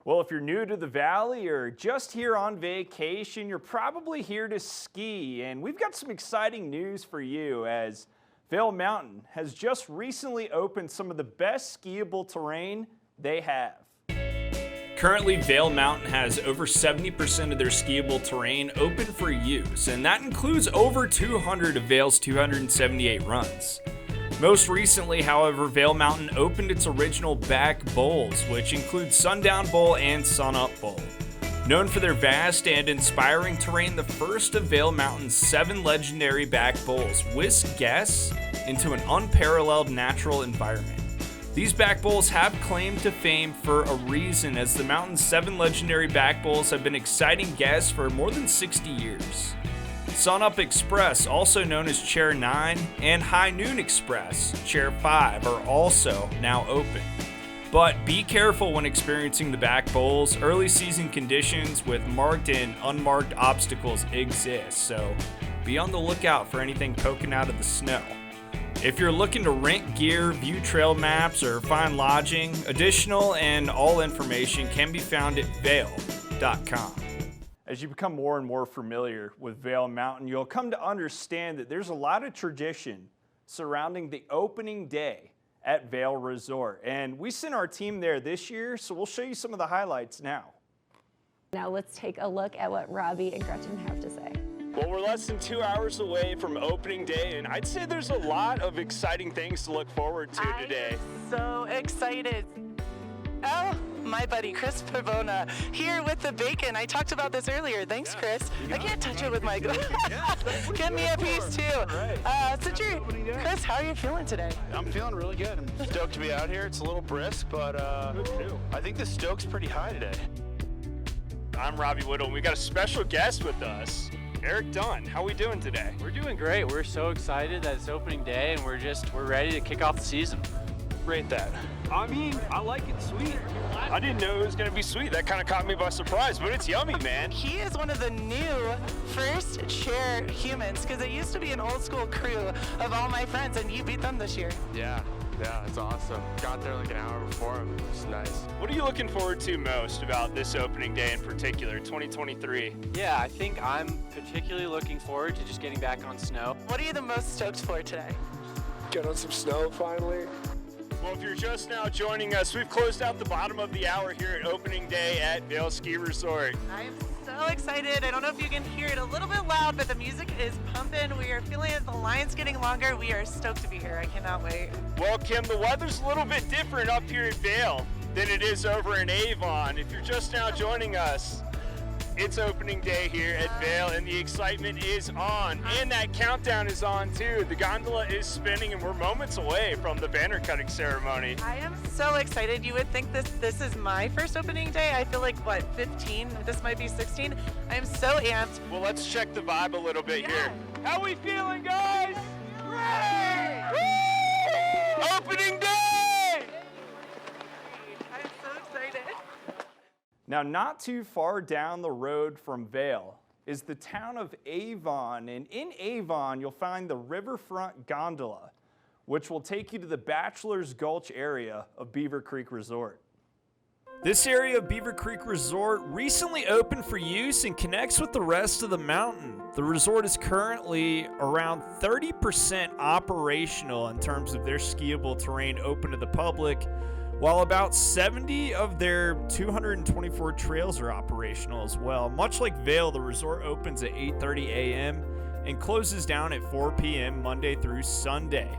Well, if you're new to the Valley or just here on vacation, you're probably here to ski. And we've got some exciting news for you as Vail Mountain has just recently opened some of the best skiable terrain they have. Currently, Vail Mountain has over 70% of their skiable terrain open for use, and that includes over 200 of Vail's 278 runs. Most recently, however, Vail Mountain opened its original back bowls, which include Sundown Bowl and Sunup Bowl. Known for their vast and inspiring terrain, the first of Vail Mountain's 7 legendary back bowls whisk guests into an unparalleled natural environment. These back bowls have claim to fame for a reason, as the mountain's 7 legendary back bowls have been exciting guests for more than 60 years. Sunup Express, also known as Chair 9, and High Noon Express, Chair 5, are also now open. But be careful when experiencing the back bowls. Early season conditions with marked and unmarked obstacles exist, so be on the lookout for anything poking out of the snow. If you're looking to rent gear, view trail maps, or find lodging, additional and all information can be found at vail.com. As you become more and more familiar with Vail Mountain, you'll come to understand that there's a lot of tradition surrounding the opening day at Vail Resort. And we sent our team there this year, so we'll show you some of the highlights now. Now let's take a look at what Robbie and Gretchen have to say. Well, we're less than 2 hours away from opening day, and I'd say there's a lot of exciting things to look forward to today. I'm so excited. Oh, my buddy Chris Pavona here with the bacon. I talked about this earlier. Thanks, Chris. I can't touch it with my glove. Give me a piece too. Chris, how are you feeling today? I'm feeling really good. I'm stoked to be out here. It's a little brisk, but I think the stoke's pretty high today. I'm Robbie Whittle, and we got a special guest with us, Eric Dunn. How are we doing today? We're doing great. We're so excited that it's opening day, and we're ready to kick off the season. Rate that. I mean, I like it sweet. I didn't know it was going to be sweet. That kind of caught me by surprise, but it's yummy, man. He is one of the new first chair humans, because it used to be an old school crew of all my friends, and you beat them this year. Yeah, it's awesome. Got there like an hour before him. It's nice. What are you looking forward to most about this opening day in particular, 2023? Yeah, I think I'm particularly looking forward to just getting back on snow. What are you the most stoked for today? Get on some snow finally. Well, if you're just now joining us, we've closed out the bottom of the hour here at opening day at Vail Ski Resort. I am so excited. I don't know if you can hear it a little bit loud, but the music is pumping. We are feeling it. The line's getting longer. We are stoked to be here. I cannot wait. Well, Kim, the weather's a little bit different up here at Vail than it is over in Avon. If you're just now joining us, it's opening day here at Vail, and the excitement is on, and that countdown is on too. The gondola is spinning, and we're moments away from the banner cutting ceremony. I am so excited. You would think this is my first opening day. I feel like, 15? This might be 16. I am so amped. Well, let's check the vibe a little bit here. How we feeling, guys? Great! Woo! Opening day! I'm so excited. Now, not too far down the road from Vail is the town of Avon, and in Avon, you'll find the Riverfront Gondola, which will take you to the Bachelor's Gulch area of Beaver Creek Resort. This area of Beaver Creek Resort recently opened for use and connects with the rest of the mountain. The resort is currently around 30% operational in terms of their skiable terrain open to the public, while about 70 of their 224 trails are operational as well. Much like Vail, the resort opens at 8:30 a.m. and closes down at 4 p.m. Monday through Sunday.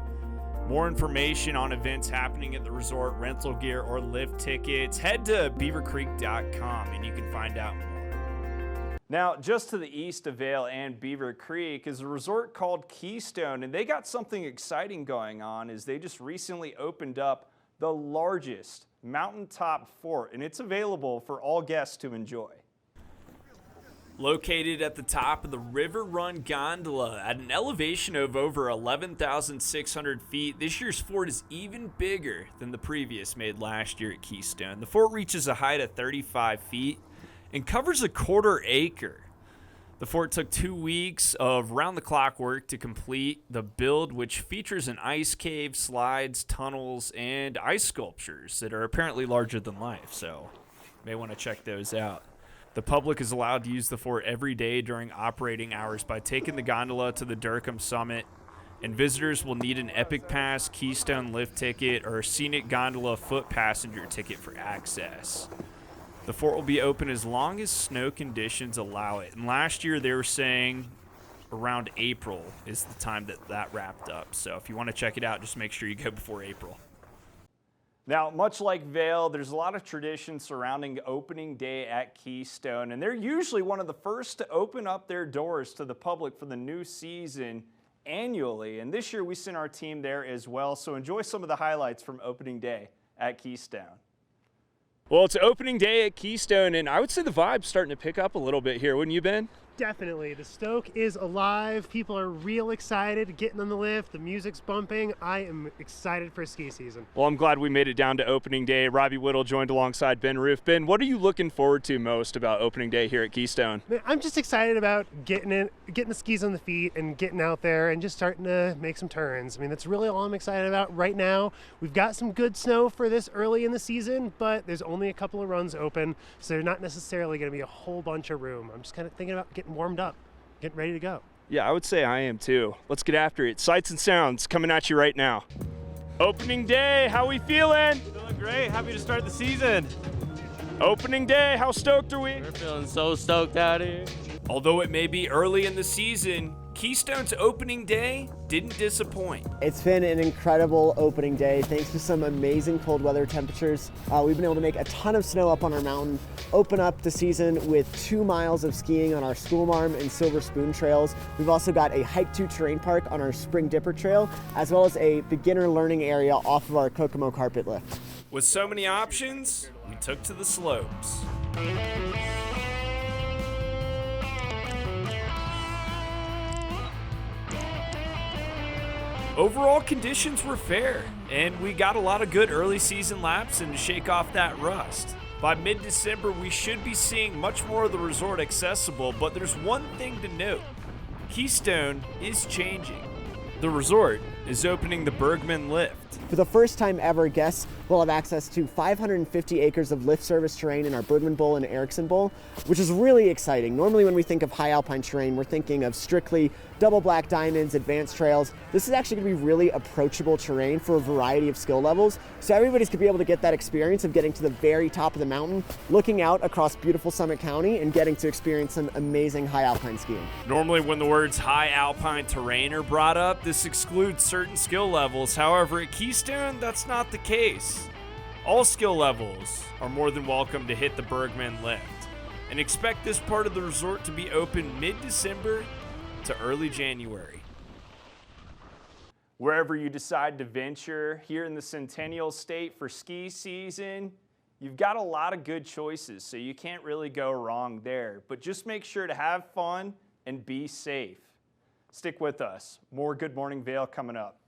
More information on events happening at the resort, rental gear, or lift tickets, head to beavercreek.com and you can find out more. Now, just to the east of Vail and Beaver Creek is a resort called Keystone, and they got something exciting going on as they just recently opened up the largest mountaintop fort, and it's available for all guests to enjoy. Located at the top of the River Run Gondola at an elevation of over 11,600 feet, this year's fort is even bigger than the previous made last year at Keystone. The fort reaches a height of 35 feet and covers a quarter acre. The fort took 2 weeks of round-the-clock work to complete the build, which features an ice cave, slides, tunnels, and ice sculptures that are apparently larger than life. So May want to check those out. The public is allowed to use the fort every day during operating hours by taking the gondola to the Durkham summit, and visitors will need an Epic Pass, Keystone lift ticket, or a Scenic Gondola foot passenger ticket for access. The fort will be open as long as snow conditions allow it, and last year they were saying around April is the time that wrapped up. So if you want to check it out, just make sure you go before April. Now, much like Vail, there's a lot of tradition surrounding opening day at Keystone, and they're usually one of the first to open up their doors to the public for the new season annually. And this year we sent our team there as well. So enjoy some of the highlights from opening day at Keystone. Well, it's opening day at Keystone, and I would say the vibe's starting to pick up a little bit here, wouldn't you, Ben? Definitely. The Stoke is alive. People are real excited, getting on the lift. The music's bumping. I am excited for ski season. Well, I'm glad we made it down to opening day. Robbie Whittle joined alongside Ben Roof. Ben, what are you looking forward to most about opening day here at Keystone? I'm just excited about getting the skis on the feet and getting out there and just starting to make some turns. I mean, that's really all I'm excited about right now. We've got some good snow for this early in the season, but there's only a couple of runs open, so there's not necessarily going to be a whole bunch of room. I'm just kind of thinking about getting warmed up, getting ready to go. Yeah, I would say I am too. Let's get after it. Sights and sounds coming at you right now. Opening day, how we feeling? Feeling great, happy to start the season. Opening day, how stoked are we? We're feeling so stoked out here. Although it may be early in the season, Keystone's opening day didn't disappoint. It's been an incredible opening day thanks to some amazing cold weather temperatures. We've been able to make a ton of snow up on our mountain, open up the season with 2 miles of skiing on our Schoolmarm and Silver Spoon trails. We've also got a hike to terrain park on our Spring Dipper trail, as well as a beginner learning area off of our Kokomo carpet lift. With so many options, we took to the slopes. Overall conditions were fair, and we got a lot of good early season laps in to shake off that rust. By mid-December, we should be seeing much more of the resort accessible, but there's one thing to note. Keystone is changing. The resort is opening the Bergman Lift. For the first time ever, guests will have access to 550 acres of lift service terrain in our Bergman Bowl and Erickson Bowl, which is really exciting. Normally when we think of high alpine terrain, we're thinking of strictly double black diamonds, advanced trails. This is actually going to be really approachable terrain for a variety of skill levels, so everybody's going to be able to get that experience of getting to the very top of the mountain, looking out across beautiful Summit County, and getting to experience some amazing high alpine skiing. Normally when the words high alpine terrain are brought up, this excludes certain skill levels. However, at Keystone, that's not the case. All skill levels are more than welcome to hit the Bergman Lift, and expect this part of the resort to be open mid-December to early January. Wherever you decide to venture here in the Centennial State for ski season, you've got a lot of good choices, so you can't really go wrong there. But just make sure to have fun and be safe. Stick with us. More Good Morning Vail coming up.